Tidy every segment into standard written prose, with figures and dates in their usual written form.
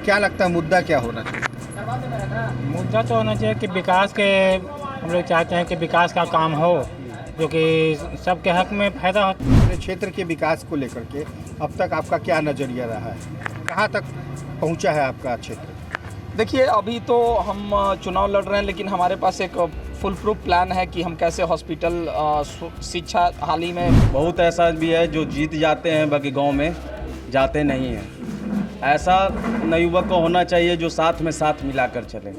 क्या लगता है मुद्दा क्या होना चाहिए? मुद्दा तो होना चाहिए कि विकास के हम लोग चाहते हैं कि विकास का काम हो जो कि सबके हक में फ़ायदा हो। अपने क्षेत्र के विकास को लेकर के अब तक आपका क्या नज़रिया रहा है? कहाँ तक पहुँचा है आपका क्षेत्र? देखिए, अभी तो हम चुनाव लड़ रहे हैं, लेकिन हमारे पास एक फुल प्रूफ प्लान है कि हम कैसे हॉस्पिटल, शिक्षा हाल ही में बहुत ऐसा भी है जो जीत जाते हैं बाकी गांव में जाते नहीं हैं। ऐसा नवयुवक को होना चाहिए जो साथ में साथ मिलाकर चले,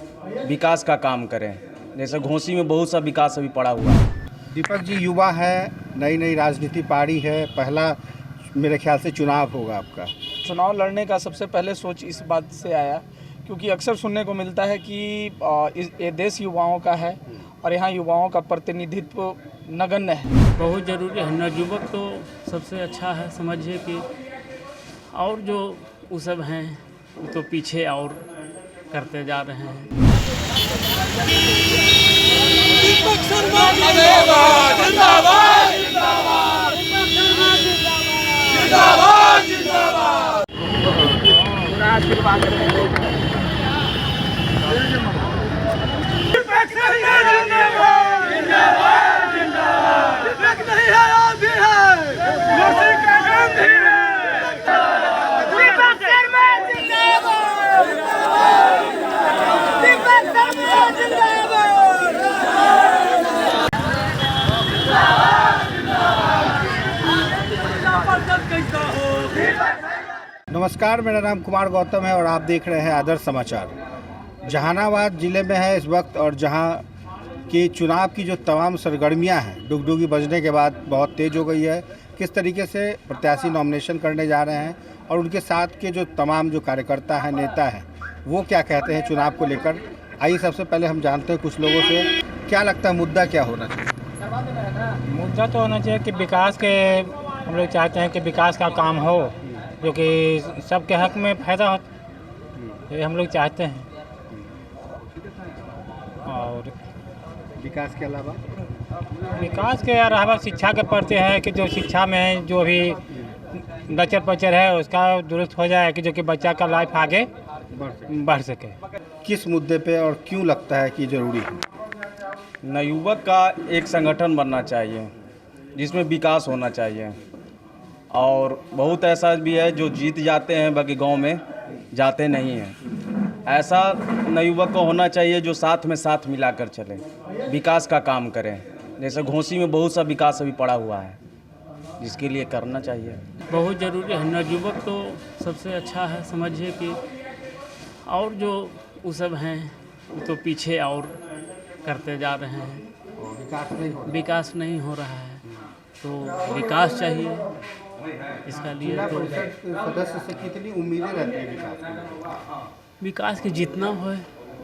विकास का काम करें। जैसे घोसी में बहुत सा विकास अभी पड़ा हुआ है। दीपक जी युवा है, नई नई राजनीति पार्टी है, पहला मेरे ख्याल से चुनाव होगा आपका। चुनाव लड़ने का सबसे पहले सोच इस बात से आया क्योंकि अक्सर सुनने को मिलता है कि ये देश युवाओं का है और यहाँ युवाओं का प्रतिनिधित्व नगण्य है। बहुत ज़रूरी है। नवयुवक तो सबसे अच्छा है, समझिए कि और जो वो सब हैं वो तो पीछे और करते जा रहे हैं। नमस्कार, मेरा नाम कुमार गौतम है और आप देख रहे हैं आदर्श समाचार। जहानाबाद ज़िले में है इस वक्त और जहां की चुनाव की जो तमाम सरगर्मियां हैं डुगडुगी बजने के बाद बहुत तेज़ हो गई है। किस तरीके से प्रत्याशी नॉमिनेशन करने जा रहे हैं और उनके साथ के जो तमाम जो कार्यकर्ता हैं, नेता हैं, वो क्या कहते हैं चुनाव को लेकर। आइए सबसे पहले हम जानते हैं कुछ लोगों से, क्या लगता है मुद्दा क्या होना चाहिए? मुद्दा तो होना चाहिए कि विकास के हम लोग चाहते हैं कि विकास का काम हो जो कि सबके हक में फ़ायदा हो, ये हम लोग चाहते हैं। और विकास के अलावा विकास के अलावा शिक्षा के प्रति है कि जो शिक्षा में जो भी लचर पचर है उसका दुरुस्त हो जाए कि जो कि बच्चा का लाइफ आगे बढ़ सके। किस मुद्दे पे और क्यों लगता है कि ज़रूरी है? नवयुवक का एक संगठन बनना चाहिए जिसमें विकास होना चाहिए। और बहुत ऐसा भी है जो जीत जाते हैं बाकी गांव में जाते नहीं हैं। ऐसा नवयुवक को होना चाहिए जो साथ में साथ मिलाकर चले, विकास का काम करें। जैसे घोसी में बहुत सा विकास अभी पड़ा हुआ है जिसके लिए करना चाहिए। बहुत ज़रूरी है। नवयुवक तो सबसे अच्छा है, समझिए कि और जो वो सब हैं वो तो पीछे और करते जा रहे हैं। विकास नहीं हो रहा है, तो विकास चाहिए। इसका लिए तो सदस्य से कितनी उम्मीदें रहती है विकास? विकास की जितना हो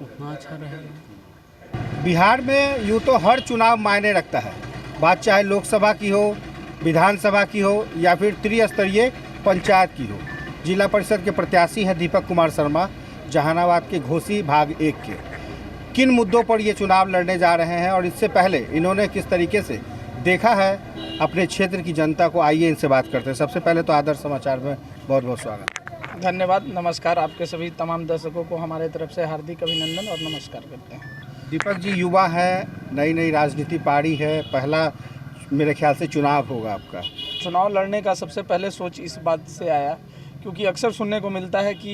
उतना अच्छा रहेगा। बिहार में यूँ तो हर चुनाव मायने रखता है, बात चाहे लोकसभा की हो, विधानसभा की हो या फिर त्रिस्तरीय पंचायत की हो। जिला परिषद के प्रत्याशी हैं दीपक कुमार शर्मा, जहानाबाद के घोसी भाग 1 के। किन मुद्दों पर ये चुनाव लड़ने जा रहे हैं और इससे पहले इन्होंने किस तरीके से देखा है अपने क्षेत्र की जनता को, आइए इनसे बात करते हैं। सबसे पहले तो आदर्श समाचार में बहुत बहुत स्वागत। धन्यवाद, नमस्कार। आपके सभी तमाम दर्शकों को हमारे तरफ से हार्दिक अभिनंदन और नमस्कार करते हैं। दीपक जी युवा है, नई नई राजनीति पार्टी है, पहला मेरे ख्याल से चुनाव होगा आपका। चुनाव लड़ने का सबसे पहले सोच इस बात से आया क्योंकि अक्सर सुनने को मिलता है कि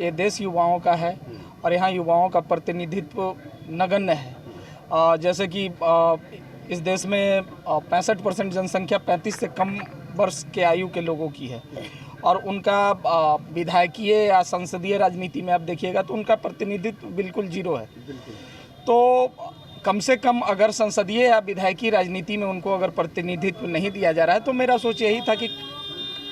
ये देश युवाओं का है और यहाँ युवाओं का प्रतिनिधित्व नगण्य है। जैसे कि इस देश में 65% जनसंख्या 35 से कम वर्ष के आयु के लोगों की है और उनका विधायकीय या संसदीय राजनीति में आप देखिएगा तो उनका प्रतिनिधित्व बिल्कुल जीरो है। तो कम से कम अगर संसदीय या विधायकी राजनीति में उनको अगर प्रतिनिधित्व नहीं दिया जा रहा है तो मेरा सोच यही था कि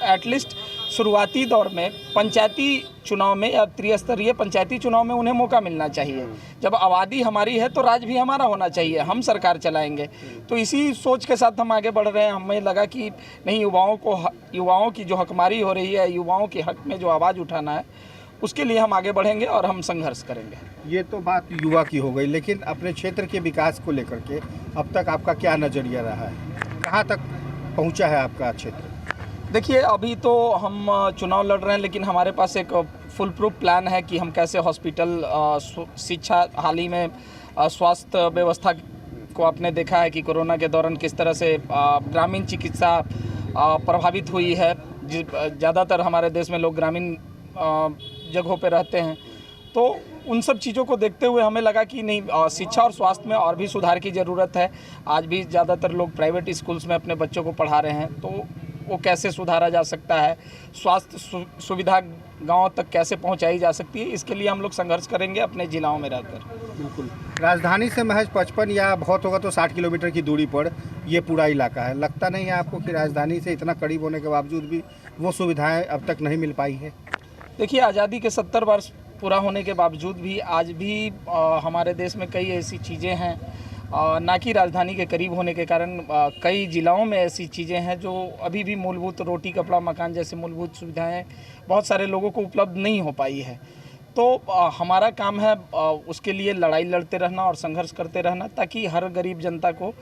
एटलीस्ट शुरुआती दौर में पंचायती चुनाव में या त्रिस्तरीय पंचायती चुनाव में उन्हें मौका मिलना चाहिए। जब आबादी हमारी है तो राज भी हमारा होना चाहिए, हम सरकार चलाएंगे। तो इसी सोच के साथ हम आगे बढ़ रहे हैं। हमें लगा कि नहीं, युवाओं की जो हकमारी हो रही है, युवाओं के हक में जो आवाज़ उठाना है, उसके लिए हम आगे बढ़ेंगे और हम संघर्ष करेंगे। ये तो बात युवा की हो गई, लेकिन अपने क्षेत्र के विकास को लेकर के अब तक आपका क्या नज़रिया रहा है? कहाँ तक पहुँचा है आपका क्षेत्र? देखिए, अभी तो हम चुनाव लड़ रहे हैं, लेकिन हमारे पास एक फुल प्रूफ प्लान है कि हम कैसे हॉस्पिटल, शिक्षा, हाल ही में स्वास्थ्य व्यवस्था को आपने देखा है कि कोरोना के दौरान किस तरह से ग्रामीण चिकित्सा प्रभावित हुई है। ज़्यादातर हमारे देश में लोग ग्रामीण जगहों पे रहते हैं, तो उन सब चीज़ों को देखते हुए हमें लगा कि नहीं, शिक्षा और स्वास्थ्य में और भी सुधार की ज़रूरत है। आज भी ज़्यादातर लोग प्राइवेट स्कूल्स में अपने बच्चों को पढ़ा रहे हैं, तो वो कैसे सुधारा जा सकता है, स्वास्थ्य सुविधा गाँव तक कैसे पहुँचाई जा सकती है, इसके लिए हम लोग संघर्ष करेंगे अपने ज़िलाओं में रहकर। बिल्कुल। राजधानी से महज 55 या बहुत होगा तो 60 किलोमीटर की दूरी पर ये पूरा इलाका है। लगता नहीं है आपको कि राजधानी से इतना करीब होने के बावजूद भी वो सुविधाएं अब तक नहीं मिल पाई है? देखिए, आज़ादी के 70 वर्ष पूरा होने के बावजूद भी आज भी हमारे देश में कई ऐसी चीज़ें हैं, ना कि राजधानी के करीब होने के कारण कई ज़िलाओं में ऐसी चीज़ें हैं जो अभी भी मूलभूत रोटी, कपड़ा, मकान जैसे मूलभूत सुविधाएं बहुत सारे लोगों को उपलब्ध नहीं हो पाई है। तो हमारा काम है उसके लिए लड़ाई लड़ते रहना और संघर्ष करते रहना, ताकि हर गरीब जनता को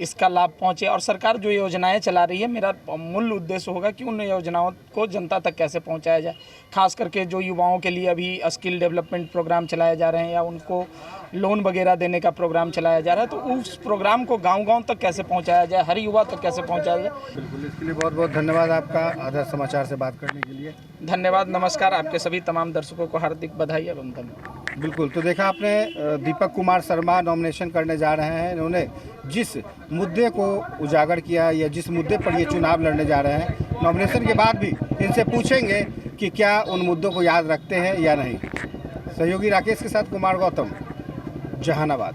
इसका लाभ पहुंचे। और सरकार जो योजनाएं चला रही है, मेरा मूल उद्देश्य होगा कि उन योजनाओं को जनता तक कैसे पहुंचाया जाए। खास करके जो युवाओं के लिए अभी स्किल डेवलपमेंट प्रोग्राम चलाए जा रहे हैं या उनको लोन वगैरह देने का प्रोग्राम चलाया जा रहा है, तो उस प्रोग्राम को गाँव-गाँव तक कैसे पहुँचाया जाए, हर युवा तक कैसे पहुँचाया जाए। बिल्कुल, इसके लिए बहुत बहुत धन्यवाद आपका आदर्श समाचार से बात करने के लिए। धन्यवाद, नमस्कार। आपके सभी तमाम दर्शकों को हार्दिक बधाई एवं धन्यवाद। बिल्कुल, तो देखा आपने, दीपक कुमार शर्मा नॉमिनेशन करने जा रहे हैं। इन्होंने जिस मुद्दे को उजागर किया या जिस मुद्दे पर ये चुनाव लड़ने जा रहे हैं, नॉमिनेशन के बाद भी इनसे पूछेंगे कि क्या उन मुद्दों को याद रखते हैं या नहीं। सहयोगी राकेश के साथ कुमार गौतम, जहानाबाद।